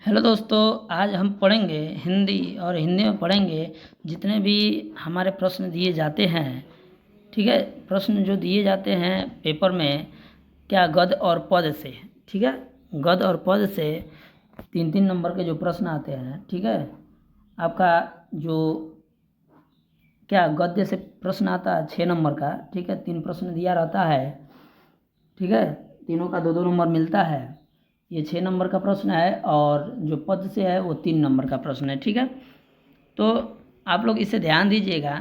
Hello दोस्तों, आज हम पढ़ेंगे हिंदी और हिंदी में पढ़ेंगे जितने भी हमारे प्रश्न दिए जाते हैं। ठीक है, प्रश्न जो दिए जाते हैं पेपर में क्या गद्य और पद्य से। ठीक है, गद्य और पद्य से 3-3 नंबर के जो प्रश्न आते हैं। ठीक है, आपका जो क्या गद्य से प्रश्न आता है 6 नंबर का। ठीक है, 3 प्रश्न दिया रहता है। ठीक है, तीनों का 2-2 नंबर मिलता है। ये 6 नंबर का प्रश्न है और जो पद से है वो 3 नंबर का प्रश्न है। ठीक है, तो आप लोग इसे ध्यान दीजिएगा।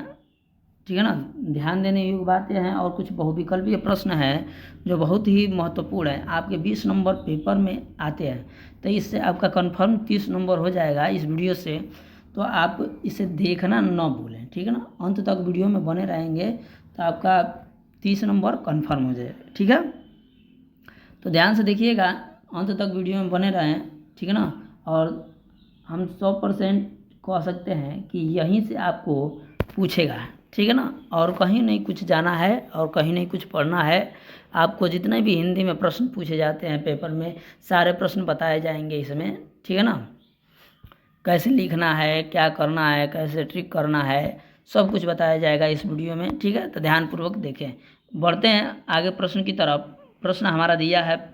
ठीक है ना, ध्यान देने योग्य बातें हैं और कुछ बहुविकल्पीय प्रश्न है जो बहुत ही महत्वपूर्ण है, आपके 20 नंबर पेपर में आते हैं। तो इससे आपका कंफर्म 30 नंबर हो जाएगा इस वीडियो से। तो आप इसे देखना न भूलें। ठीक है ना, अंत तक वीडियो में बने रहेंगे तो आपका 30 नंबर कंफर्म हो जाएगा। ठीक है, तो ध्यान से देखिएगा, अंत तक वीडियो में बने रहें। ठीक है ना, और हम 100% कह सकते हैं कि यहीं से आपको पूछेगा। ठीक है ना, और कहीं नहीं कुछ जाना है और कहीं नहीं कुछ पढ़ना है। आपको जितने भी हिंदी में प्रश्न पूछे जाते हैं पेपर में, सारे प्रश्न बताए जाएंगे इसमें। ठीक है ना, कैसे लिखना है, क्या करना है, कैसे ट्रिक करना है, सब कुछ बताया जाएगा इस वीडियो में। ठीक है, तो ध्यानपूर्वक देखें। बढ़ते हैं आगे प्रश्न की तरफ। प्रश्न हमारा दिया है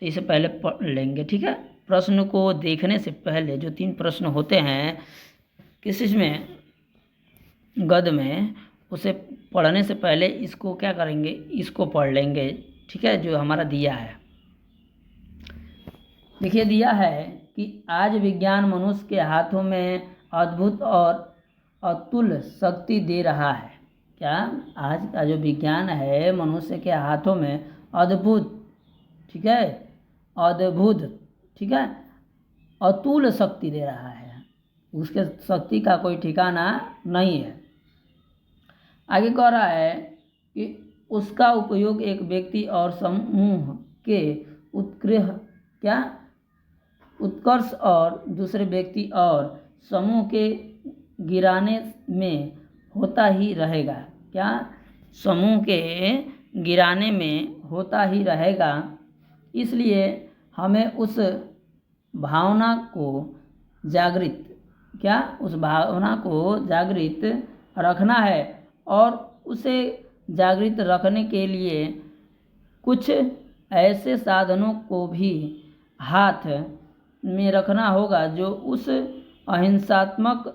तो इसे पहले पढ़ लेंगे। ठीक है, प्रश्न को देखने से पहले जो 3 प्रश्न होते हैं किस में, गद्य में, उसे पढ़ने से पहले इसको क्या करेंगे, इसको पढ़ लेंगे। ठीक है, जो हमारा दिया है, देखिए दिया है कि आज विज्ञान मनुष्य के हाथों में अद्भुत और अतुल्य शक्ति दे रहा है। क्या आज का जो विज्ञान है मनुष्य के हाथों में अद्भुत, ठीक है, अद्भुत, ठीक है, अतुल्य शक्ति दे रहा है। उसके शक्ति का कोई ठिकाना नहीं है। आगे कह रहा है कि उसका उपयोग एक व्यक्ति और समूह के उत्कर्ष और दूसरे व्यक्ति और समूह के गिराने में होता ही रहेगा। क्या समूह के गिराने में होता ही रहेगा। इसलिए हमें उस भावना को जागृत रखना है और उसे जागृत रखने के लिए कुछ ऐसे साधनों को भी हाथ में रखना होगा जो उस अहिंसात्मक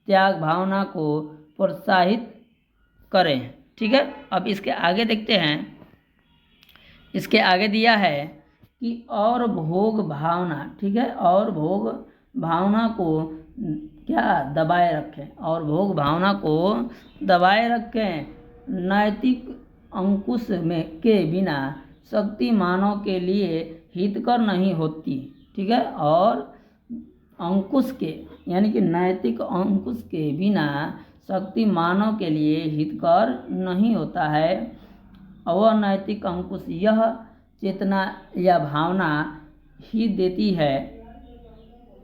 त्याग भावना को प्रोत्साहित करें। ठीक है, अब इसके आगे देखते हैं। इसके आगे दिया है कि और भोग भावना, ठीक है, और भोग भावना को क्या दबाए रखें, और भोग भावना को दबाए रखें। नैतिक अंकुश में के बिना शक्ति मानव के लिए हितकर नहीं होती। ठीक है, और अंकुश के यानी कि नैतिक अंकुश के बिना शक्ति मानव के लिए हितकर नहीं होता है। वह नैतिक अंकुश यह चेतना या भावना ही देती है।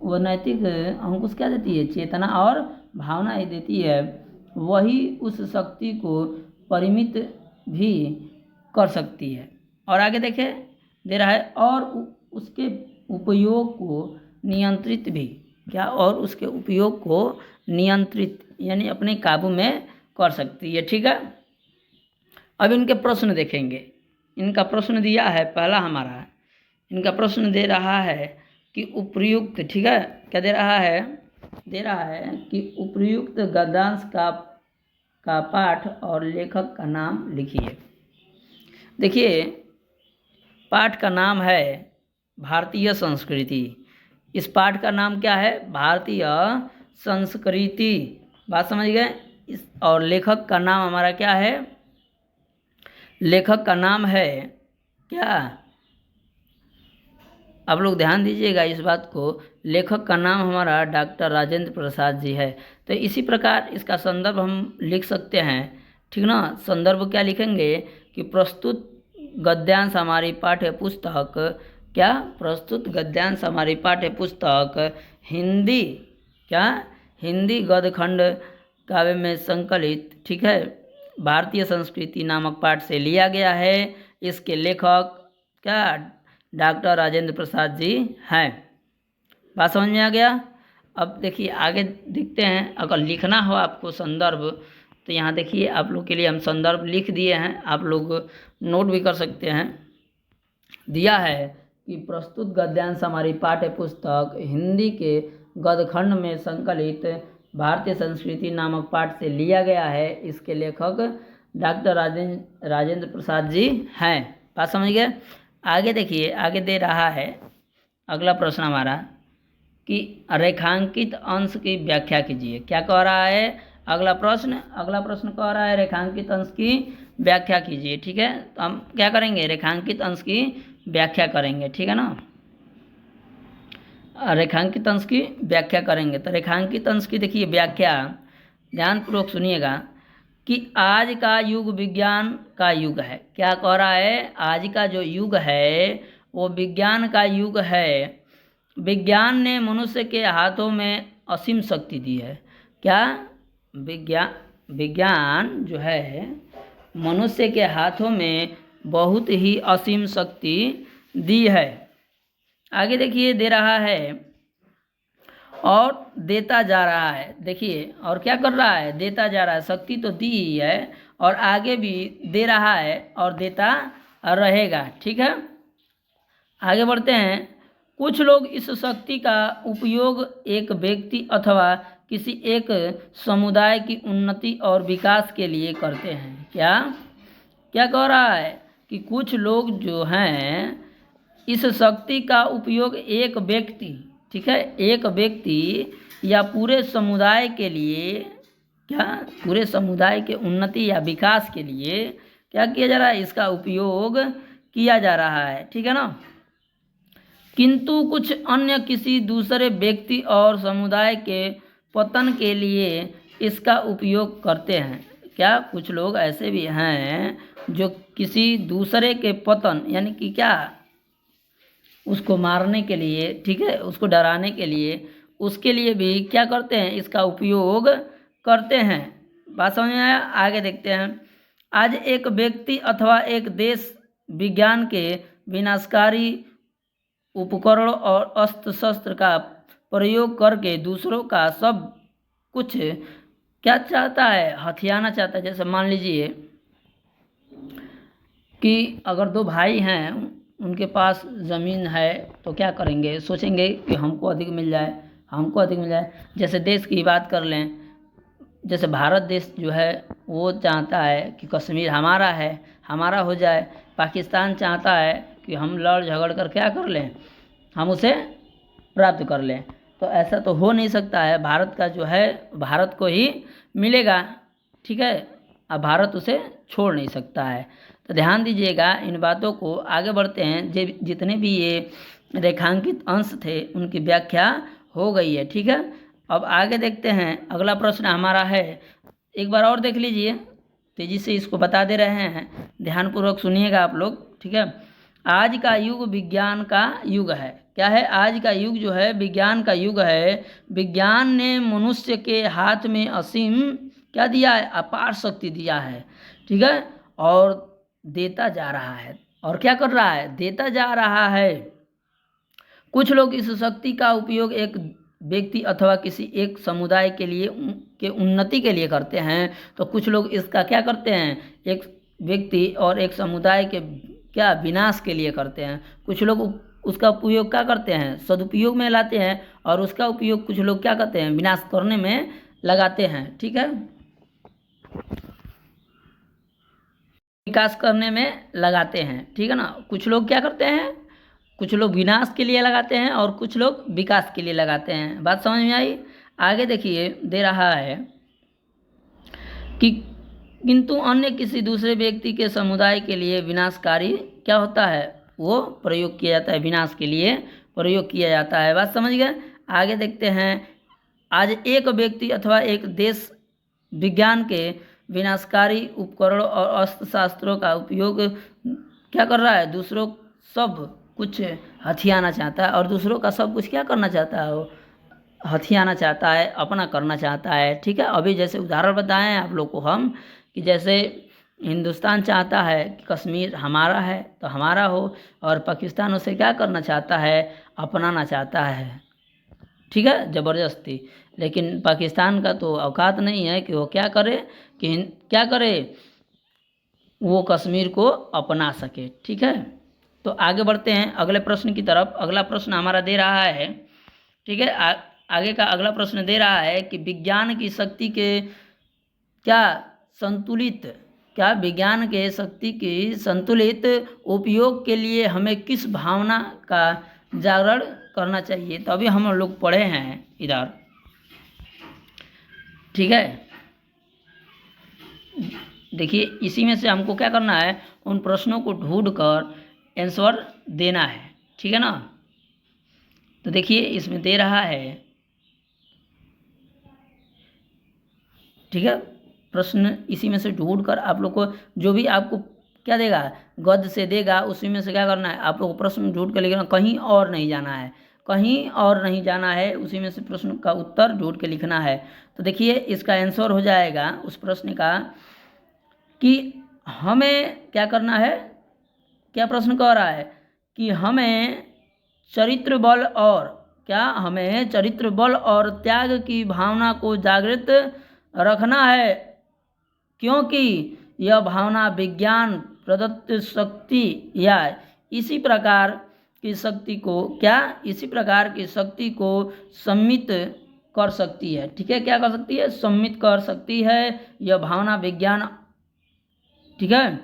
वह नैतिक अंकुश क्या देती है, चेतना और भावना ही देती है। वही उस शक्ति को परिमित भी कर सकती है। और आगे देखें, दे रहा है और उसके उपयोग को नियंत्रित भी, क्या, और उसके उपयोग को नियंत्रित यानी अपने काबू में कर सकती है। ठीक है, अब इनके प्रश्न देखेंगे। इनका प्रश्न दिया है पहला हमारा, इनका प्रश्न दे रहा है कि उपर्युक्त, ठीक है, क्या दे रहा है, दे रहा है कि उपर्युक्त गद्यांश का पाठ और लेखक का नाम लिखिए। देखिए, पाठ का नाम है भारतीय संस्कृति। इस पाठ का नाम क्या है, भारतीय संस्कृति। बात समझ गए। और लेखक का नाम हमारा क्या है, लेखक का नाम है क्या, आप लोग ध्यान दीजिएगा इस बात को, लेखक का नाम हमारा डॉक्टर राजेंद्र प्रसाद जी है। तो इसी प्रकार इसका संदर्भ हम लिख सकते हैं। ठीक ना, संदर्भ क्या लिखेंगे कि प्रस्तुत गद्यांश हमारी पाठ्य पुस्तक, क्या, प्रस्तुत गद्यांश हमारी पाठ्य पुस्तक हिंदी, क्या, हिंदी गद्यखंड काव्य में संकलित, ठीक है, भारतीय संस्कृति नामक पाठ से लिया गया है। इसके लेखक क्या, डॉक्टर राजेंद्र प्रसाद जी हैं। बात समझ में आ गया। अब देखिए आगे देखते हैं, अगर लिखना हो आपको संदर्भ तो यहाँ देखिए आप लोग के लिए हम संदर्भ लिख दिए हैं, आप लोग नोट भी कर सकते हैं। दिया है कि प्रस्तुत गद्यांश हमारी पाठ्य पुस्तक हिंदी के गद्यखंड में संकलित भारतीय संस्कृति नामक पाठ से लिया गया है। इसके लेखक डॉक्टर राजेंद्र प्रसाद जी हैं। बात समझ गए। आगे देखिए, आगे दे रहा है अगला प्रश्न हमारा कि रेखांकित अंश की व्याख्या कीजिए। क्या कह रहा है अगला प्रश्न कह रहा है रेखांकित अंश की व्याख्या कीजिए। ठीक है, तो हम क्या करेंगे, रेखांकित अंश की व्याख्या करेंगे। ठीक है ना, रेखांकित अंश की व्याख्या करेंगे। तो रेखांकित अंश की देखिए व्याख्या ध्यानपूर्वक सुनिएगा कि आज का युग विज्ञान का युग है। क्या कह रहा है, आज का जो युग है वो विज्ञान का युग है। विज्ञान ने मनुष्य के हाथों में असीम शक्ति दी है। क्या, विज्ञान जो है मनुष्य के हाथों में बहुत ही असीम शक्ति दी है। आगे देखिए दे रहा है और देता जा रहा है। देखिए और क्या कर रहा है, देता जा रहा है। शक्ति तो दी ही है और आगे भी दे रहा है और देता रहेगा। ठीक है, आगे बढ़ते हैं। कुछ लोग इस शक्ति का उपयोग एक व्यक्ति अथवा किसी एक समुदाय की उन्नति और विकास के लिए करते हैं। क्या कह रहा है कि कुछ लोग जो हैं इस शक्ति का उपयोग एक व्यक्ति, ठीक है, एक व्यक्ति या पूरे समुदाय के लिए, क्या, पूरे समुदाय के उन्नति या विकास के लिए क्या किया जा रहा है, इसका उपयोग किया जा रहा है। ठीक है ना, किंतु कुछ अन्य किसी दूसरे व्यक्ति और समुदाय के पतन के लिए इसका उपयोग करते हैं। क्या, कुछ लोग ऐसे भी हैं जो किसी दूसरे के पतन यानी कि क्या, उसको मारने के लिए, ठीक है, उसको डराने के लिए, उसके लिए भी क्या करते हैं, इसका उपयोग करते हैं। बात समझ में आया। आगे देखते हैं। आज एक व्यक्ति अथवा एक देश विज्ञान के विनाशकारी उपकरण और अस्त्र शस्त्र का प्रयोग करके दूसरों का सब कुछ क्या चाहता है, हथियाना चाहता है। जैसे मान लीजिए कि अगर दो भाई हैं, उनके पास ज़मीन है तो क्या करेंगे, सोचेंगे कि हमको अधिक मिल जाए, हमको अधिक मिल जाए। जैसे देश की बात कर लें, जैसे भारत देश जो है वो चाहता है कि कश्मीर हमारा है, हमारा हो जाए। पाकिस्तान चाहता है कि हम लड़ झगड़ कर क्या कर लें, हम उसे प्राप्त कर लें। तो ऐसा तो हो नहीं सकता है। भारत का जो है भारत को ही मिलेगा। ठीक है, अब भारत उसे छोड़ नहीं सकता है। तो ध्यान दीजिएगा इन बातों को। आगे बढ़ते हैं। जितने भी ये रेखांकित अंश थे उनकी व्याख्या हो गई है। ठीक है, अब आगे देखते हैं। अगला प्रश्न हमारा है, एक बार और देख लीजिए, तेजी से इसको बता दे रहे हैं, ध्यानपूर्वक सुनिएगा आप लोग। ठीक है, आज का युग विज्ञान का युग है। क्या है, आज का युग जो है विज्ञान का युग है। विज्ञान ने मनुष्य के हाथ में असीम क्या दिया है, अपार शक्ति दिया है। ठीक है, और देता जा रहा है। और क्या कर रहा है, देता जा रहा है। कुछ लोग इस शक्ति का उपयोग एक व्यक्ति अथवा किसी एक समुदाय के लिए के उन्नति के लिए करते हैं, तो कुछ लोग इसका क्या करते हैं, एक व्यक्ति और एक समुदाय के क्या विनाश के लिए करते हैं। कुछ लोग उसका उपयोग क्या करते हैं, सदुपयोग में लाते हैं, और उसका उपयोग कुछ लोग क्या करते हैं, विनाश करने में लगाते हैं। ठीक है, विकास करने में लगाते हैं। ठीक है ना, कुछ लोग क्या करते हैं, कुछ लोग विनाश के लिए लगाते हैं और कुछ लोग विकास के लिए लगाते हैं। बात समझ में आई। आगे देखिए दे रहा है कि किंतु अन्य किसी दूसरे व्यक्ति के समुदाय के लिए विनाशकारी क्या होता है, वो प्रयोग किया जाता है, विनाश के लिए प्रयोग किया जाता है। बात समझ गए। आगे देखते हैं। आज एक व्यक्ति अथवा एक देश विज्ञान के विनाशकारी उपकरणों और अस्त्र शस्त्रों का उपयोग क्या कर रहा है, दूसरों सब कुछ हथियाना चाहता है, और दूसरों का सब कुछ क्या करना चाहता है, वो हथियाना चाहता है, अपना करना चाहता है। ठीक है, अभी जैसे उदाहरण बताएं आप लोग को हम कि जैसे हिंदुस्तान चाहता है कि कश्मीर हमारा है तो हमारा हो, और पाकिस्तान उसे क्या करना चाहता है, अपनाना चाहता है। ठीक है, ज़बरदस्ती। लेकिन पाकिस्तान का तो औकात नहीं है कि वो क्या करे, वो कश्मीर को अपना सके। ठीक है, तो आगे बढ़ते हैं अगले प्रश्न की तरफ। अगला प्रश्न हमारा दे रहा है, ठीक है, आगे का अगला प्रश्न दे रहा है कि विज्ञान की शक्ति के क्या संतुलित क्या विज्ञान के शक्ति के संतुलित उपयोग के लिए हमें किस भावना का जागरण करना चाहिए। तो अभी हम लोग पढ़े हैं इधर, ठीक है। देखिए, इसी में से हमको क्या करना है, उन प्रश्नों को ढूंढ कर आंसर देना है, ठीक है ना। तो देखिए इसमें दे रहा है, ठीक है, प्रश्न इसी में से ढूंढ कर आप लोग को जो भी आपको क्या देगा, गद्य से देगा, उसी में से क्या करना है, आप लोग को प्रश्न ढूंढ कर लिखना, कहीं और नहीं जाना है, कहीं और नहीं जाना है, उसी में से प्रश्न का उत्तर ढूंढ के लिखना है। तो देखिए इसका आंसर हो जाएगा उस प्रश्न का कि हमें क्या करना है, क्या प्रश्न कह रहा है कि हमें चरित्र बल और त्याग की भावना को जागृत रखना है, क्योंकि यह भावना विज्ञान प्रदत्त शक्ति या इसी प्रकार की शक्ति को सम्मित कर सकती है। ठीक है, क्या कर सकती है, सम्मित कर सकती है यह भावना विज्ञान। ठीक है,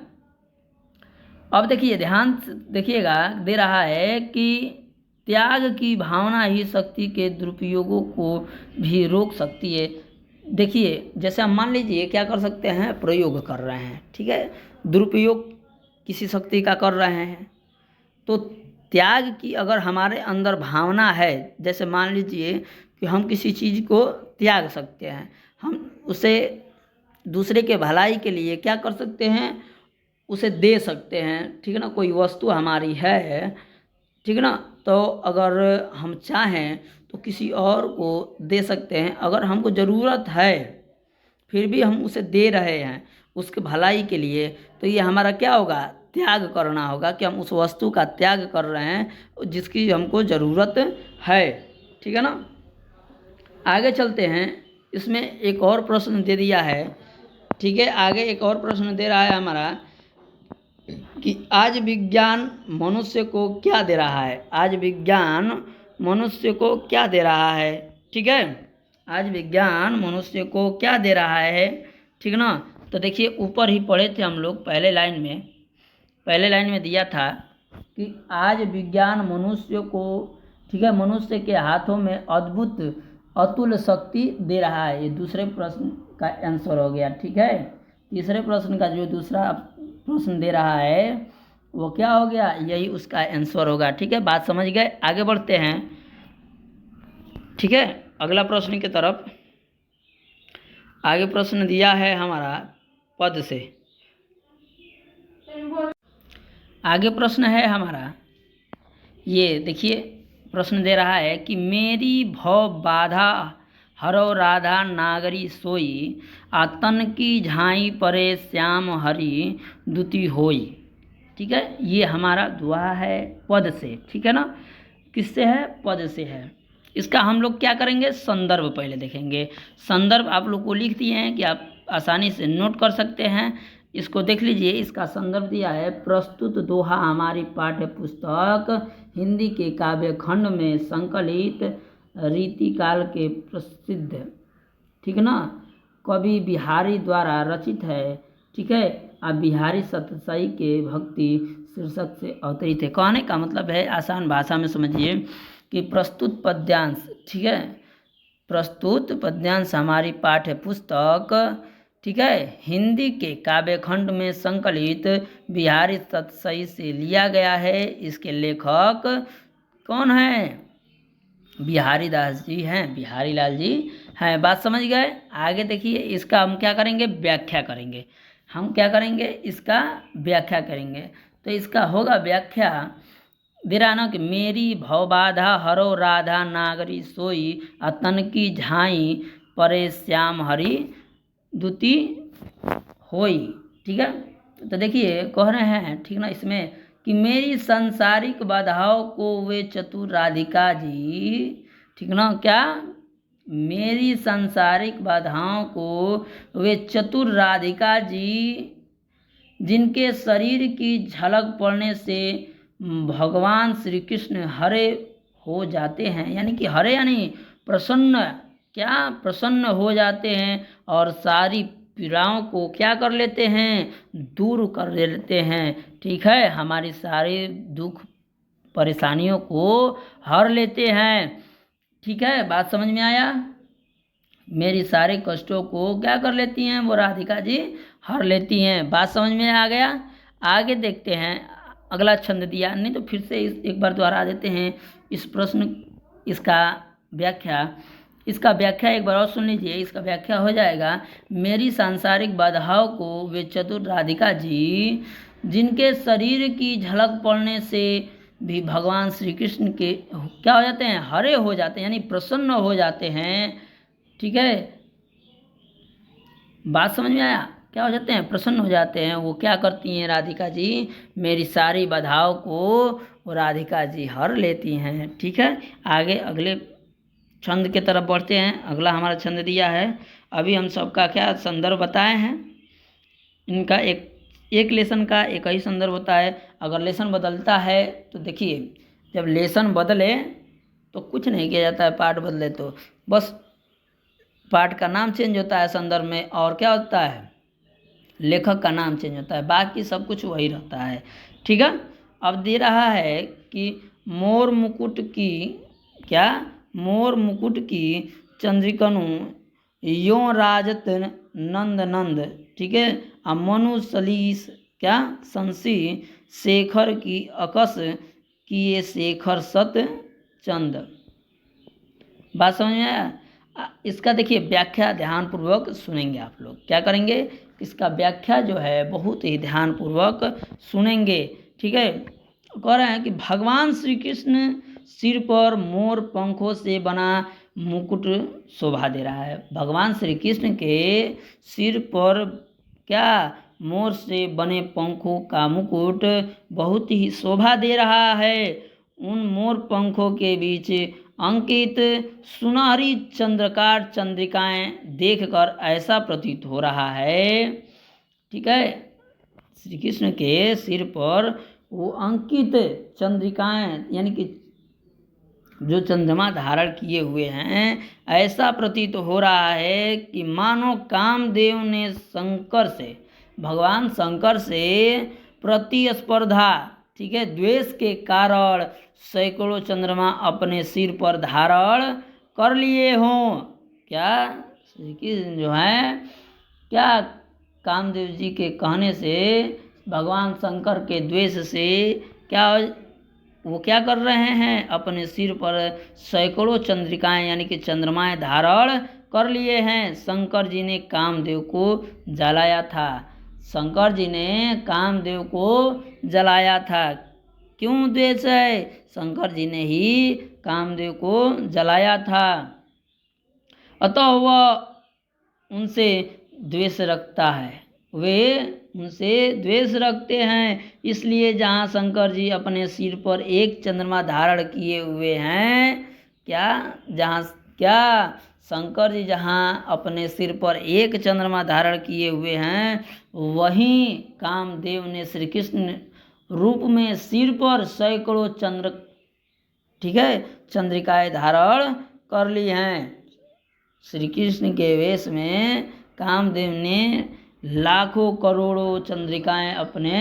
अब देखिए ध्यान से देखिएगा, दे रहा है कि त्याग की भावना ही शक्ति के दुरुपयोगों को भी रोक सकती है। देखिए जैसे हम मान लीजिए क्या कर सकते हैं, प्रयोग कर रहे हैं, ठीक है, दुरुपयोग किसी शक्ति का कर रहे हैं, तो त्याग की अगर हमारे अंदर भावना है, जैसे मान लीजिए कि हम किसी चीज़ को त्याग सकते हैं, हम उसे दूसरे के भलाई के लिए क्या कर सकते हैं, उसे दे सकते हैं। ठीक है ना, कोई वस्तु हमारी है, ठीक है ना, तो अगर हम चाहें तो किसी और को दे सकते हैं। अगर हमको ज़रूरत है फिर भी हम उसे दे रहे हैं उसके भलाई के लिए, तो ये हमारा क्या होगा, त्याग करना होगा, कि हम उस वस्तु का त्याग कर रहे हैं जिसकी हमको ज़रूरत है। ठीक है ना, आगे चलते हैं। इसमें एक और प्रश्न दे दिया है, ठीक है, आगे एक और प्रश्न दे रहा है हमारा कि आज विज्ञान मनुष्य को क्या दे रहा है, आज विज्ञान मनुष्य को क्या दे रहा है। ठीक है, आज विज्ञान मनुष्य को क्या दे रहा है, ठीक ना। तो देखिए ऊपर ही पढ़े थे हम लोग, पहले लाइन में दिया था कि आज विज्ञान मनुष्य को, ठीक है, मनुष्य के हाथों में अद्भुत अतुल शक्ति दे रहा है। ये दूसरे प्रश्न का आंसर हो गया। ठीक है, तीसरे प्रश्न का जो दूसरा प्रश्न दे रहा है वो क्या हो गया, यही उसका आंसर होगा। ठीक है, बात समझ गए, आगे बढ़ते हैं। ठीक है, अगला प्रश्न की तरफ। आगे प्रश्न दिया है हमारा पद से, आगे प्रश्न है हमारा, ये देखिए प्रश्न दे रहा है कि मेरी भव बाधा हरो राधा नागरी सोई, आतन की झाई परे श्याम हरि दुति होई। ठीक है, ये हमारा दुआ है पद से। ठीक है ना, किससे है, पद से है। इसका हम लोग क्या करेंगे, संदर्भ पहले देखेंगे। संदर्भ आप लोग को लिख दिए हैं कि आप आसानी से नोट कर सकते हैं। इसको देख लीजिए, इसका संदर्भ दिया है, प्रस्तुत दोहा हमारी पाठ्य पुस्तक हिंदी के काव्य खंड में संकलित रीतिकाल के प्रसिद्ध, ठीक ना, कवि बिहारी द्वारा रचित है। ठीक है, अब बिहारी सतसाई के भक्ति शीर्षक से अवतरित है। कहने का मतलब है, आसान भाषा में समझिए कि प्रस्तुत पद्यांश, ठीक है, प्रस्तुत पद्यांश हमारी पाठ्य पुस्तक, ठीक है, हिंदी के काव्य खंड में संकलित बिहारी सतसाई से लिया गया है। इसके लेखक कौन है, बिहारी दास जी हैं, बिहारी लाल जी हैं। बात समझ गए, आगे देखिए इसका हम क्या करेंगे, व्याख्या करेंगे। हम क्या करेंगे, इसका व्याख्या करेंगे। तो इसका होगा व्याख्या, दे रहा ना कि मेरी भवबाधा हरो राधा नागरी सोई, अतन की झाई परे श्याम हरि दुति होई। ठीक है, तो देखिए कह रहे हैं, ठीक ना, इसमें कि मेरी संसारिक बाधाओं को वे चतुर राधिका जी, ठीक ना। क्या, मेरी सांसारिक बाधाओं को वे चतुर राधिका जी जिनके शरीर की झलक पड़ने से भगवान श्री कृष्ण हरे हो जाते हैं, यानी कि हरे यानी प्रसन्न, क्या प्रसन्न हो जाते हैं और सारी पीड़ाओं को क्या कर लेते हैं, दूर कर लेते हैं। ठीक है, हमारी सारी दुख परेशानियों को हर लेते हैं। ठीक है, बात समझ में आया। मेरी सारे कष्टों को क्या कर लेती हैं, वो राधिका जी हर लेती हैं। बात समझ में आ गया। आगे देखते हैं, अगला छंद दिया, नहीं तो फिर से एक बार दोहरा देते हैं इस प्रश्न, इसका व्याख्या एक बार और सुन लीजिए। इसका व्याख्या हो जाएगा, मेरी सांसारिक बाधाओं को वे चतुर राधिका जी जिनके शरीर की झलक पड़ने से भी भगवान श्री कृष्ण के क्या हो जाते हैं, हरे हो जाते हैं, यानी प्रसन्न हो जाते हैं। ठीक है, बात समझ में आया। क्या हो जाते हैं, प्रसन्न हो जाते हैं। वो क्या करती हैं राधिका जी, मेरी सारी बाधाओं को वो राधिका जी हर लेती हैं। ठीक है, आगे अगले छंद के तरफ बढ़ते हैं। अगला हमारा छंद दिया है, अभी हम सबका क्या संदर्भ बताए हैं। इनका एक लेसन का एक ही संदर्भ होता है। अगर लेसन बदलता है तो देखिए, जब लेसन बदले तो कुछ नहीं किया जाता है, पाठ बदले तो बस पाठ का नाम चेंज होता है संदर्भ में, और क्या होता है, लेखक का नाम चेंज होता है, बाकी सब कुछ वही रहता है। ठीक है, अब दे रहा है कि मोर मुकुट की, क्या, मोर मुकुट की चंद्रिकनु यो राजत नंद नंद। ठीक है, अब मनु सलीस, क्या, संसी शेखर की अकस किए शेखर सत चंद। बात समझ में आया। इसका देखिए व्याख्या ध्यानपूर्वक सुनेंगे आप लोग, क्या करेंगे, इसका व्याख्या जो है बहुत ही ध्यानपूर्वक सुनेंगे। ठीक है, कह रहे हैं कि भगवान श्री कृष्ण सिर पर मोर पंखों से बना मुकुट शोभा दे रहा है। भगवान श्री कृष्ण के सिर पर क्या, मोर से बने पंखों का मुकुट बहुत ही शोभा दे रहा है। उन मोर पंखों के बीच अंकित सुनहरी चंद्रकार चंद्रिकाएं देखकर ऐसा प्रतीत हो रहा है। ठीक है, श्री कृष्ण के सिर पर वो अंकित चंद्रिकाएं, यानी कि जो चंद्रमा धारण किए हुए हैं, ऐसा प्रतीत हो रहा है कि मानो कामदेव ने शंकर से, भगवान शंकर से प्रतिस्पर्धा, ठीक है, द्वेष के कारण सैकड़ों चंद्रमा अपने सिर पर धारण कर लिए हों। क्या, श्री कृष्ण जो है, क्या, कामदेव जी के कहने से, भगवान शंकर के द्वेष से क्या, वो क्या कर रहे हैं, अपने सिर पर सैकड़ों चंद्रिकाएं यानी कि चंद्रमाएं धारण कर लिए हैं। शंकर जी ने कामदेव को जलाया था, शंकर जी ने कामदेव को जलाया था। क्यों द्वेष है, शंकर जी ने ही कामदेव को जलाया था, अतः वह उनसे द्वेष रखता है, वे उनसे द्वेष रखते हैं। इसलिए जहाँ शंकर जी अपने सिर पर एक चंद्रमा धारण किए हुए हैं, क्या, जहाँ, क्या, शंकर जी जहाँ अपने सिर पर एक चंद्रमा धारण किए हुए हैं, वहीं कामदेव ने श्री कृष्ण रूप में सिर पर सैकड़ों चंद्र, ठीक है, चंद्रिकाएं धारण कर ली हैं। श्री कृष्ण के वेश में कामदेव ने लाखों करोड़ों चंद्रिकाएं अपने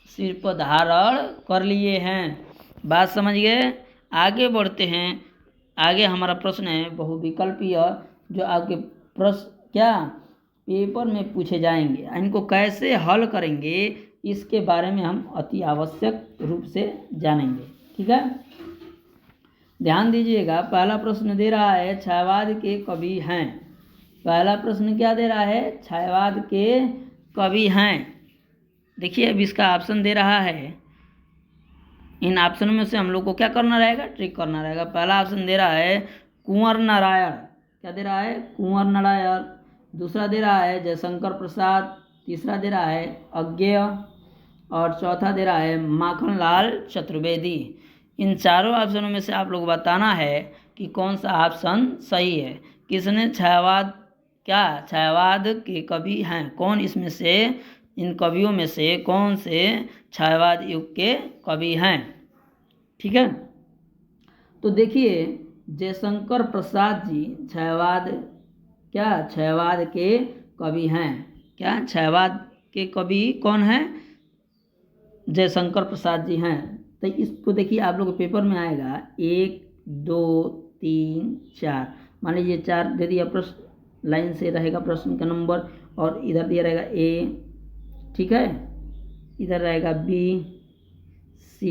सिर पर धारण कर लिए हैं। बात समझ गए। आगे बढ़ते हैं। आगे हमारा प्रश्न है बहुविकल्पीय, जो आपके प्रश्न क्या पेपर में पूछे जाएंगे, इनको कैसे हल करेंगे इसके बारे में हम अति आवश्यक रूप से जानेंगे। ठीक है, ध्यान दीजिएगा। पहला प्रश्न दे रहा है छायावाद के कवि हैं। पहला प्रश्न क्या दे रहा है, छायावाद के कवि हैं। देखिए अब इसका ऑप्शन दे रहा है, इन ऑप्शनों में से हम लोग को क्या करना रहेगा, ट्रिक करना रहेगा। पहला ऑप्शन दे रहा है कुंवर नारायण, क्या दे रहा है, कुंवर नारायण। दूसरा दे रहा है जयशंकर प्रसाद। तीसरा दे रहा है अज्ञेय, और चौथा दे रहा है माखनलाल चतुर्वेदी। इन चारों ऑप्शनों में से आप लोग बताना है कि कौन सा ऑप्शन सही है। किसने छायावाद, क्या छायावाद के कवि हैं, कौन इसमें से, इन कवियों में से कौन से छायावाद युग के कवि हैं। ठीक है, तो देखिए जयशंकर प्रसाद जी छायावाद, क्या छायावाद के कवि हैं। क्या छायावाद के कवि कौन हैं, जयशंकर प्रसाद जी हैं। तो इसको देखिए आप लोग के पेपर में आएगा 1 2 3 4, मान लीजिए 4 दे दिया, प्रश्न लाइन से रहेगा प्रश्न का नंबर, और इधर दिया रहेगा A, ठीक है, इधर रहेगा B C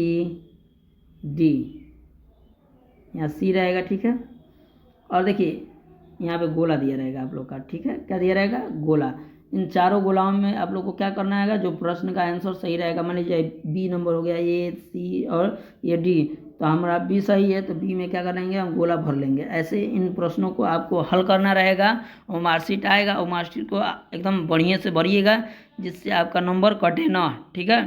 D, यहाँ C रहेगा, ठीक है। और देखिए यहाँ पे गोला दिया रहेगा आप लोग का, ठीक है, क्या दिया रहेगा, गोला। इन चारों गोलाओं में आप लोग को क्या करना है, जो प्रश्न का आंसर सही रहेगा, मान लीजिए बी नंबर हो गया, ए सी और ये डी, तो हमारा बी सही है तो बी में क्या करेंगे, हम गोला भर लेंगे। ऐसे इन प्रश्नों को आपको हल करना रहेगा, और मार्कशीट आएगा, और मार्कशीट को एकदम बढ़िया से भरिएगा जिससे आपका नंबर कटे ना, ठीक है।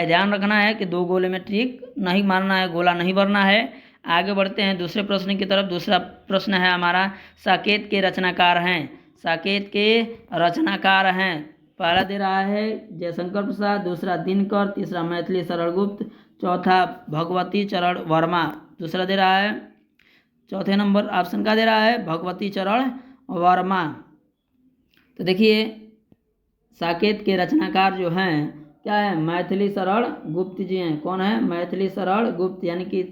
ध्यान रखना है कि 2 गोले में ट्रिक नहीं मारना है, गोला नहीं भरना है। आगे बढ़ते हैं दूसरे प्रश्न की तरफ। दूसरा प्रश्न है हमारा, साकेत के रचनाकार हैं, साकेत के रचनाकार हैं। पहला दे रहा है जयशंकर प्रसाद, दूसरा दिनकर, तीसरा मैथिली शरण गुप्त, चौथा भगवती चरण वर्मा। दूसरा दे रहा है, चौथे नंबर ऑप्शन का दे रहा है भगवती चरण वर्मा। तो देखिए साकेत के रचनाकार जो हैं क्या है, मैथिली शरण गुप्त जी हैं। कौन है, मैथिली शरण गुप्त, यानी कि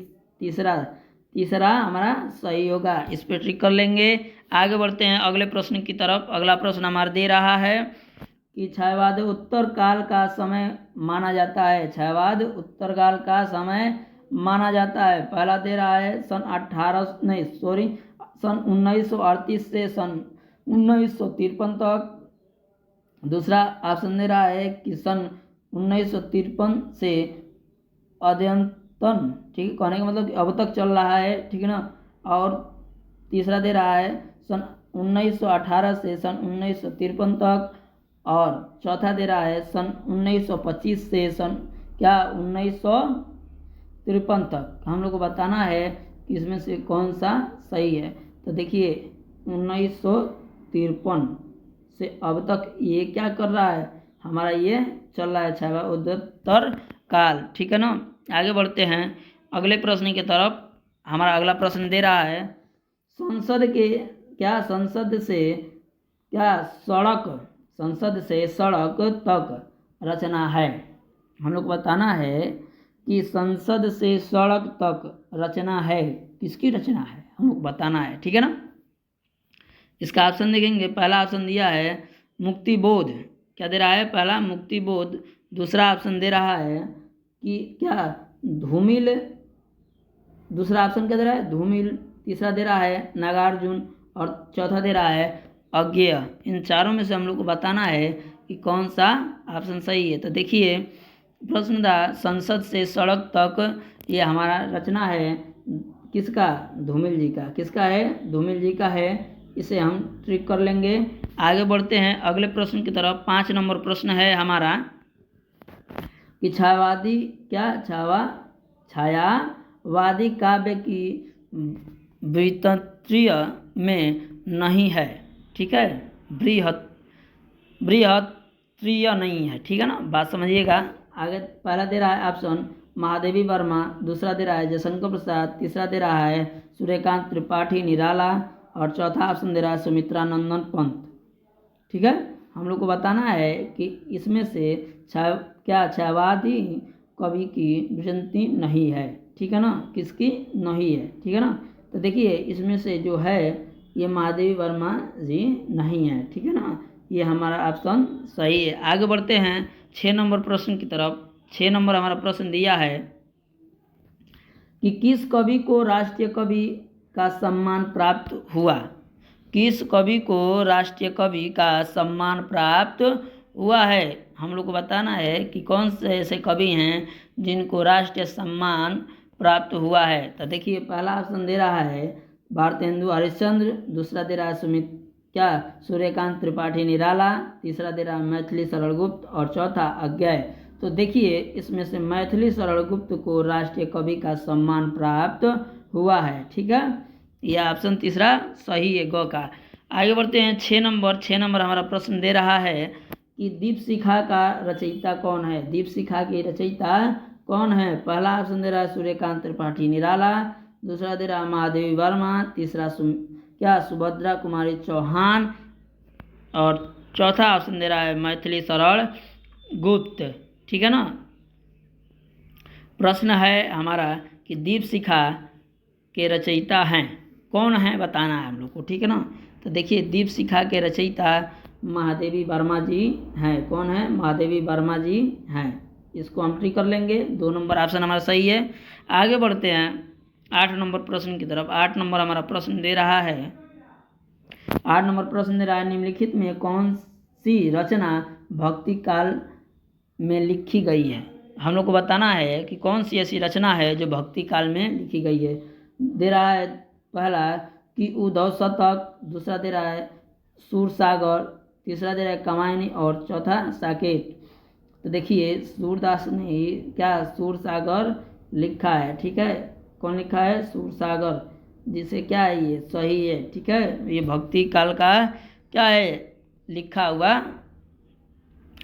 तीसरा हमारा सही होगा। इस पर ट्रिक कर लेंगे। आगे बढ़ते हैं अगले प्रश्न की तरफ। अगला प्रश्न हमारा दे रहा है कि छायावाद उत्तर काल का समय माना जाता है, छायावाद उत्तर काल का समय माना जाता है। पहला दे रहा है सन 1938 से सन 1953 तक। दूसरा ऑप्शन दे रहा है कि सन 1953 से अद्यतन, ठीक है, कहने का मतलब अब तक चल रहा है, ठीक है ना। और तीसरा दे रहा है सन 1918 से सन 1953 तक। और चौथा दे रहा है सन 1925 से सन 1953 तक। हम लोग को बताना है कि इसमें से कौन सा सही है। तो देखिए 1953 से अब तक ये क्या कर रहा है, हमारा ये चल रहा है छायावाद उत्तर काल, ठीक है ना। आगे बढ़ते हैं अगले प्रश्न की तरफ। हमारा अगला प्रश्न दे रहा है संसद से सड़क तक रचना है। हम लोग बताना है कि संसद से सड़क तक रचना है, किसकी रचना है, हम लोग बताना है, ठीक है ना। इसका ऑप्शन देखेंगे। पहला ऑप्शन दिया है मुक्तिबोध, क्या दे रहा है, पहला मुक्तिबोध। दूसरा ऑप्शन दे रहा है कि क्या धूमिल, दूसरा ऑप्शन क्या दे रहा है, धूमिल। तीसरा दे रहा है नागार्जुन, और चौथा दे रहा है अज्ञेय। इन चारों में से हम लोग को बताना है कि कौन सा ऑप्शन सही है। तो देखिए प्रश्न था संसद से सड़क तक, ये हमारा रचना है किसका, धूमिल जी का। किसका है, धूमिल जी का है। इसे हम ट्रिक कर लेंगे। आगे बढ़ते हैं अगले प्रश्न की तरफ। 5 नंबर प्रश्न है हमारा कि छायावादी काव्य की बृहत्तरीय में नहीं है, ठीक है, बृहत्तरीय नहीं है, ठीक है ना, बात समझिएगा। आगे पहला दे रहा है ऑप्शन महादेवी वर्मा, दूसरा दे रहा है जयशंकर प्रसाद, तीसरा दे रहा है सूर्यकांत त्रिपाठी निराला, और चौथा ऑप्शन दे रहा है सुमित्रा नंदन पंत, ठीक है। हम लोग को बताना है कि इसमें से छायावादी कवि की विसंति नहीं है, ठीक है ना, किसकी नहीं है, ठीक है ना। तो देखिए इसमें से जो है ये महादेवी वर्मा जी नहीं है, ठीक है ना, ये हमारा ऑप्शन सही है। आगे बढ़ते हैं 6 नंबर प्रश्न की तरफ। 6 नंबर हमारा प्रश्न दिया है कि किस कवि को राष्ट्रीय कवि का सम्मान प्राप्त हुआ, किस कवि को राष्ट्रीय कवि का सम्मान प्राप्त हुआ है। हम लोग को बताना है कि कौन से ऐसे कवि हैं जिनको राष्ट्रीय सम्मान प्राप्त हुआ है। तो देखिए पहला ऑप्शन दे रहा है भारतेंदु हरिश्चंद्र, दूसरा दे रहा है सूर्यकांत त्रिपाठी निराला, तीसरा दे रहा है मैथिली शरण गुप्त, और चौथा अज्ञेय। तो देखिए इसमें से मैथिली शरण गुप्त को राष्ट्रीय कवि का सम्मान प्राप्त हुआ है, ठीक है। यह ऑप्शन तीसरा सही है ग का। आगे बढ़ते हैं 6 नंबर हमारा प्रश्न दे रहा है कि दीपशिखा का रचयिता कौन है। दीपशिखा की रचयिता कौन है। पहला ऑप्शन दे रहा है सूर्यकांत त्रिपाठी निराला, दूसरा दे रहा है महादेवी वर्मा, तीसरा सुभद्रा कुमारी चौहान, और चौथा ऑप्शन दे रहा है मैथिली शरण गुप्त। ठीक है ना। प्रश्न है हमारा कि दीपशिखा के रचयिता हैं कौन है, बताना है हम लोग को। ठीक है ना। तो देखिए दीपशिखा के रचयिता महादेवी वर्मा जी हैं। कौन है? महादेवी वर्मा जी हैं। इसको हम टिक कर लेंगे। 2 नंबर ऑप्शन हमारा सही है। आगे बढ़ते हैं 8 नंबर प्रश्न की तरफ। 8 नंबर हमारा प्रश्न दे रहा है 8 नंबर प्रश्न दे रहा है निम्नलिखित में कौन सी रचना भक्ति काल में लिखी गई है। हम लोग को बताना है कि कौन सी ऐसी रचना है जो भक्ति काल में लिखी गई है। दे रहा है पहला कि उद्धव शतक, दूसरा दे रहा है सूरसागर, तीसरा दे रहा है कामायनी और चौथा साकेत। तो देखिए सूरदास ने क्या सूरसागर लिखा है। ठीक है। कौन लिखा है? सूरसागर, जिसे क्या है ये सही है। ठीक है। ये भक्ति काल का क्या है लिखा हुआ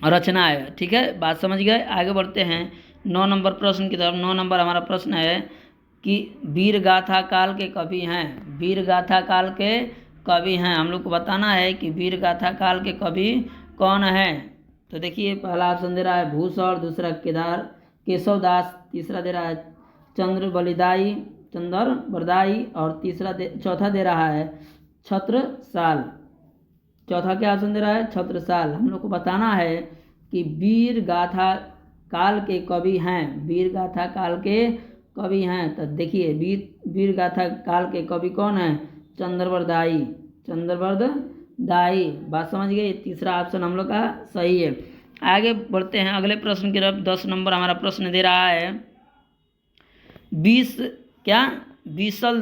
रचना है। ठीक है। बात समझ गए। आगे बढ़ते हैं 9 नंबर प्रश्न की तरफ। 9 नंबर हमारा प्रश्न है कि वीर गाथा काल के कवि हैं। वीर गाथा काल के कवि हैं। हम लोग को बताना है कि वीर गाथा काल के कवि कौन हैं। तो देखिए पहला ऑप्शन दे रहा है भूषण, दूसरा केशव दास, तीसरा दे रहा है चंद्र बरदाई और चौथा दे रहा है छत्रसाल। चौथा क्या ऑप्शन दे रहा है? छत्रसाल। हम लोग को बताना है कि वीर गाथा काल के कवि हैं। वीर गाथा काल के कवि हैं। तो देखिए वीर गाथा काल के कवि कौन है? चंद्रबरदाई। बात समझ गए। तीसरा ऑप्शन हम लोग का सही है। आगे बढ़ते हैं अगले प्रश्न की तरफ। 10 नंबर हमारा प्रश्न दे रहा है विसल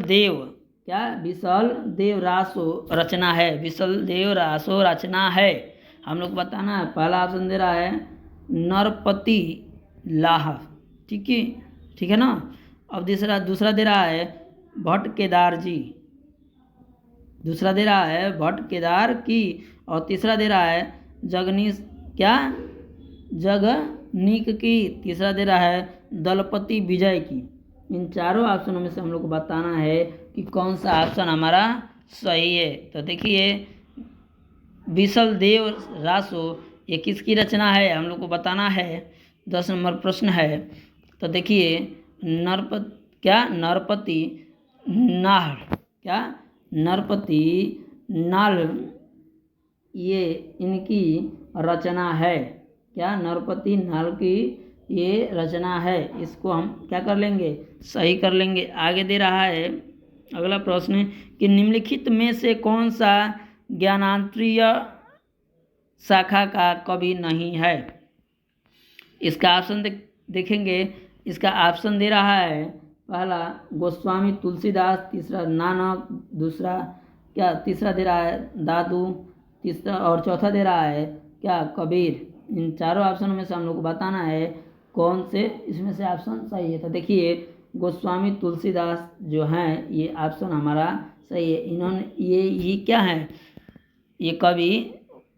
देव रासो रचना है। विसल देव रासो रचना है। हम लोग को बताना है। पहला ऑप्शन दे रहा है नरपति लाह। ठीक है ना। अब दूसरा दे रहा है भट्ट केदार जी, दूसरा दे रहा है भट्ट केदार की, और तीसरा दे रहा है जगनीक की, तीसरा दे रहा है दलपति विजय की। इन चारों ऑप्शनों में से हम लोग को बताना है कि कौन सा ऑप्शन हमारा सही है। तो देखिए विसल देव रासो ये किसकी रचना है हम लोग को बताना है। 10 नंबर प्रश्न है। तो देखिए नरपति नाल ये इनकी रचना है। क्या? नरपति नाल की ये रचना है। इसको हम क्या कर लेंगे? सही कर लेंगे। आगे दे रहा है अगला प्रश्न कि निम्नलिखित में से कौन सा ज्ञानांतरीय शाखा का कवि नहीं है। इसका ऑप्शन देखेंगे। इसका ऑप्शन दे रहा है पहला गोस्वामी तुलसीदास, तीसरा नानक, तीसरा दे रहा है दादू, तीसरा और चौथा दे रहा है कबीर। इन चारों ऑप्शनों में से हम लोग को बताना है कौन से इसमें से ऑप्शन सही है। तो देखिए गोस्वामी तुलसीदास जो हैं ये ऑप्शन हमारा सही है। इन्होंने ये क्या है? ये कवि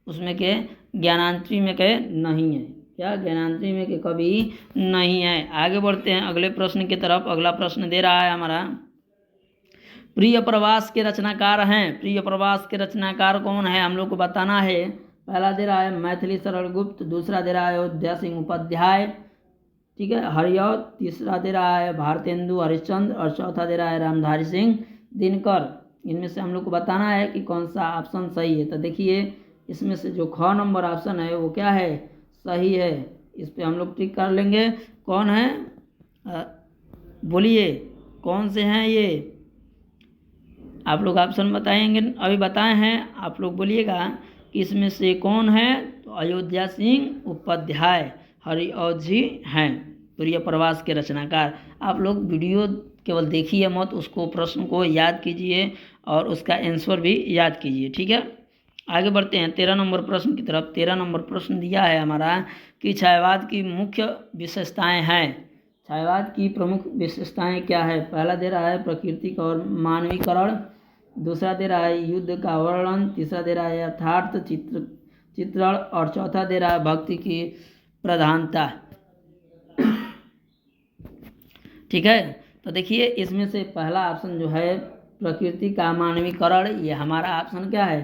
उसमें के ज्ञानांतरी में के नहीं है। क्या? ज्ञानांतरी में के कवि नहीं है। आगे बढ़ते हैं अगले प्रश्न की तरफ। अगला प्रश्न दे रहा है हमारा प्रिय प्रवास के रचनाकार हैं। प्रिय प्रवास के रचनाकार कौन है हम लोग को बताना है। पहला दे रहा है मैथिली शरण गुप्त, दूसरा दे रहा है अयोध्या सिंह उपाध्याय, ठीक है, हरिऔध, तीसरा दे रहा है भारतेंदु हरिश्चंद्र और चौथा दे रहा है रामधारी सिंह दिनकर। इनमें से हम लोग को बताना है कि कौन सा ऑप्शन सही है। तो देखिए इसमें से जो ख नंबर ऑप्शन है वो क्या है? सही है। इस पे हम लोग टिक कर लेंगे। कौन है? बोलिए कौन से हैं ये? आप लोग ऑप्शन बताएंगे, अभी बताए हैं, आप लोग बोलिएगा कि इसमें से कौन है। तो अयोध्या सिंह उपाध्याय हरिऔध जी हैं प्रिय प्रवास के रचनाकार। आप लोग वीडियो केवल देखिए मत, उसको प्रश्न को याद कीजिए और उसका आंसर भी याद कीजिए। ठीक है। आगे बढ़ते हैं 13 नंबर प्रश्न की तरफ। 13 नंबर प्रश्न दिया है हमारा कि छायावाद की मुख्य विशेषताएं हैं। छायावाद की प्रमुख विशेषताएं क्या है? पहला दे रहा है प्राकृतिक और मानवीकरण, दूसरा दे रहा है युद्ध का वर्णन, तीसरा दे रहा है यथार्थ चित्रण और चौथा दे रहा है भक्ति की प्रधानता। ठीक है, तो देखिए इसमें से पहला ऑप्शन जो है प्रकृति का मानवीकरण, ये हमारा ऑप्शन क्या है?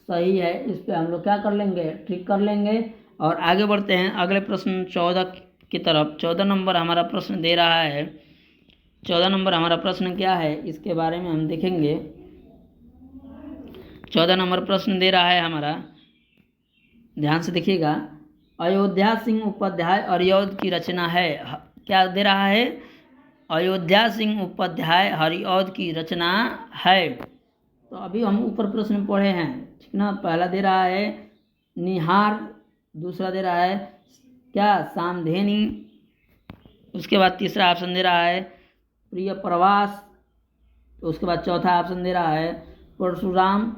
सही है। इस पे हम लोग क्या कर लेंगे? ट्रिक कर लेंगे और आगे बढ़ते हैं अगले प्रश्न 14 की तरफ। 14 नंबर हमारा प्रश्न दे रहा है। 14 नंबर हमारा प्रश्न क्या है इसके बारे में हम देखेंगे। 14 नंबर प्रश्न दे रहा है हमारा, ध्यान से देखिएगा, अयोध्या सिंह उपाध्याय हरिऔध की रचना है। क्या दे रहा है? अयोध्या सिंह उपाध्याय हरिऔध की रचना है। तो अभी हम ऊपर प्रश्न पढ़े हैं, ठीक ना। पहला दे रहा है निहार, दूसरा दे रहा है क्या? सामधेनी, उसके बाद तीसरा ऑप्शन दे रहा है प्रिय प्रवास, तो उसके बाद चौथा ऑप्शन दे रहा है परशुराम,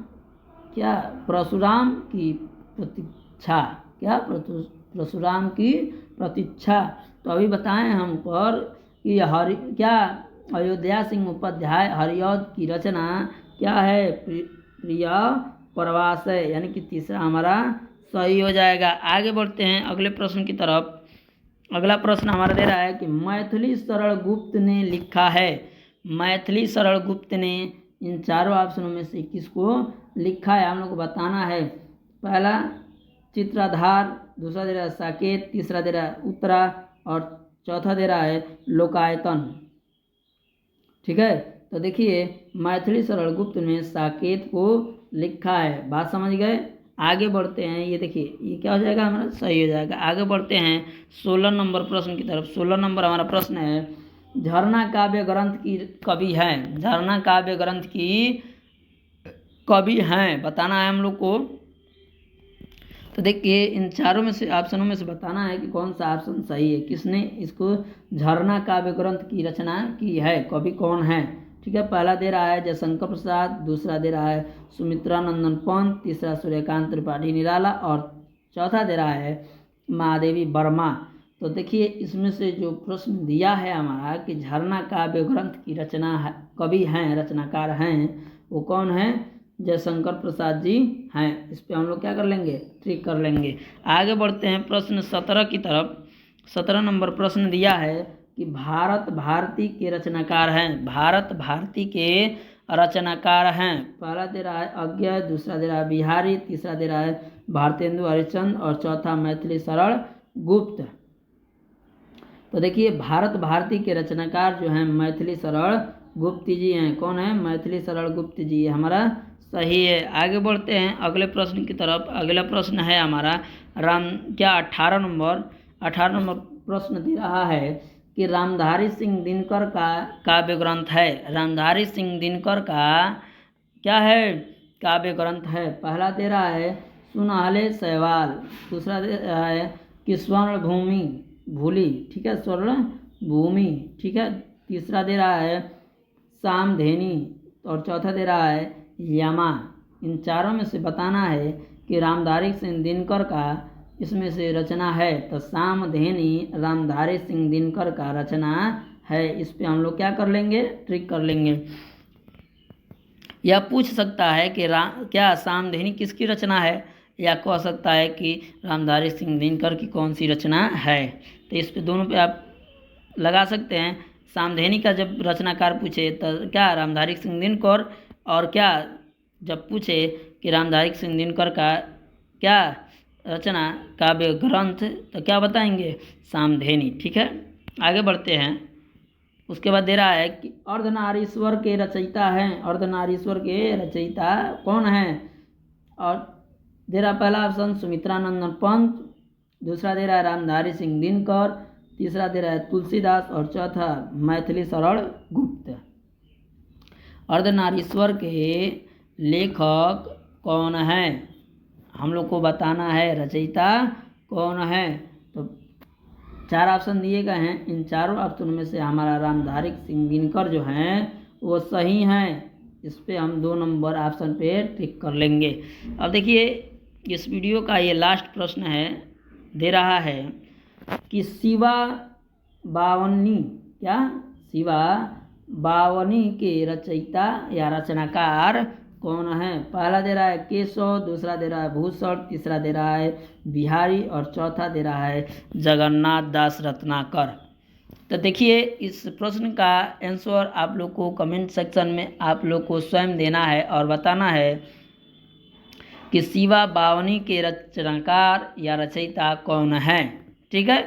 क्या? परशुराम की प्रतीक्षा, क्या? परशुराम की प्रतीक्षा। तो अभी बताएं हम पर कि क्या अयोध्या सिंह उपाध्याय हरिऔध की रचना क्या है? प्रिय प्रवास है, यानी कि तीसरा हमारा सही हो जाएगा। आगे बढ़ते हैं अगले प्रश्न की तरफ। अगला प्रश्न हमारा दे रहा है कि मैथिली शरण गुप्त ने लिखा है। मैथिली शरण गुप्त ने इन चारों ऑप्शनों में से किसको लिखा है हम लोग को बताना है। पहला चित्राधार, दूसरा दे रहा है साकेत, तीसरा दे रहा है उत्तरा और चौथा दे रहा है लोकायतन। ठीक है, तो देखिए मैथिली शरण गुप्त ने साकेत को लिखा है। बात समझ गए? आगे बढ़ते हैं, ये देखिए ये क्या हो जाएगा हमारा? सही हो जाएगा। आगे बढ़ते हैं 16 नंबर प्रश्न की तरफ। 16 नंबर हमारा प्रश्न है, झरना काव्य ग्रंथ की कवि हैं। झरना काव्य ग्रंथ की कवि हैं, बताना है हम लोग को। तो देखिए इन चारों में से ऑप्शनों में से बताना है कि कौन सा ऑप्शन सही है, किसने इसको झरना काव्य ग्रंथ की रचना की है, कवि कौन है। ठीक है, पहला दे रहा है जयशंकर प्रसाद, दूसरा दे रहा है सुमित्रा नंदन पंत, तीसरा सूर्यकांत त्रिपाठी निराला और चौथा दे रहा है महादेवी वर्मा। तो देखिए इसमें से जो प्रश्न दिया है हमारा कि झरना काव्य ग्रंथ की रचना है, कवि हैं, रचनाकार हैं, वो कौन है? जयशंकर प्रसाद जी हैं। इस पे हम लोग क्या कर लेंगे? ट्रिक कर लेंगे। आगे बढ़ते हैं प्रश्न 17 की तरफ। 17 नंबर प्रश्न दिया है कि भारत भारती के रचनाकार हैं। भारत भारती के रचनाकार हैं। पहला दे रहा है अज्ञेय, दूसरा दे रहा है बिहारी, तीसरा दे रहा है भारतेंदु हरिश्चंद्र और चौथा मैथिली शरण गुप्त। तो देखिए भारत भारती के रचनाकार जो हैं मैथिली शरण गुप्त जी हैं। कौन है? मैथिली शरण गुप्त जी, हमारा सही है। आगे बढ़ते हैं अगले प्रश्न की तरफ। अगला प्रश्न है हमारा 18 नंबर प्रश्न दे रहा है कि रामधारी सिंह दिनकर का काव्य ग्रंथ है। रामधारी सिंह दिनकर का क्या है? काव्य ग्रंथ है। पहला दे रहा है सुनहले शैवाल, दूसरा दे रहा है कि स्वर्ण भूमि भूली, ठीक है, स्वर्ण भूमि, ठीक है, तीसरा दे रहा है सामधेनी और चौथा दे रहा है यमा। इन चारों में से बताना है कि रामधारी सिंह दिनकर का इसमें से रचना है। तो सामधेनी रामधारी सिंह दिनकर का रचना है। इस पे हम लोग क्या कर लेंगे? ट्रिक कर लेंगे। यह पूछ सकता है कि क्या सामधेनी किसकी रचना है, या कह सकता है कि रामधारी सिंह दिनकर की कौन सी रचना है। तो इस पे दोनों पे आप लगा सकते हैं। सामधेनी का जब रचनाकार पूछे तो क्या रामधारी सिंह दिनकर, और क्या जब पूछे कि रामधारी सिंह दिनकर का क्या रचना काव्य ग्रंथ, तो क्या बताएंगे? सामधेनी। ठीक है, आगे बढ़ते हैं। उसके बाद दे रहा है कि अर्धनारीश्वर के रचयिता हैं। अर्धनारीश्वर के रचयिता कौन हैं? और दे रहा पहला ऑप्शन सुमित्रा नंदन पंत, दूसरा दे रहा है रामधारी सिंह दिनकर, तीसरा दे रहा है तुलसीदास और चौथा मैथिली शरण गुप्त। अर्धनारीश्वर के लेखक कौन है हम लोग को बताना है, रचयिता कौन है। तो 4 ऑप्शन दिए गए हैं, इन चारों ऑप्शनों में से हमारा रामधारी सिंह दिनकर जो हैं वो सही हैं। इस पे हम 2 नंबर ऑप्शन पे टिक कर लेंगे। अब देखिए इस वीडियो का ये लास्ट प्रश्न है, दे रहा है कि शिवा बावनी क्या शिवा बावनी के रचयिता या रचनाकार कौन है? पहला दे रहा है केशव, दूसरा दे रहा है भूषण, तीसरा दे रहा है बिहारी और चौथा दे रहा है जगन्नाथ दास रत्नाकर। तो देखिए इस प्रश्न का आंसर आप लोग को कमेंट सेक्शन में आप लोग को स्वयं देना है और बताना है कि शिवा बावनी के रचनाकार या रचयिता कौन है। ठीक है,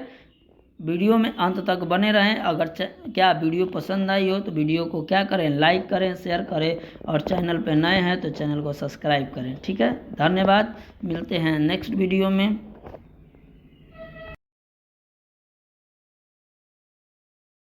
वीडियो में अंत तक बने रहें। अगर क्या वीडियो पसंद आई हो तो वीडियो को क्या करें, लाइक करें, शेयर करें और चैनल पर नए हैं तो चैनल को सब्सक्राइब करें। ठीक है, धन्यवाद, मिलते हैं नेक्स्ट वीडियो में।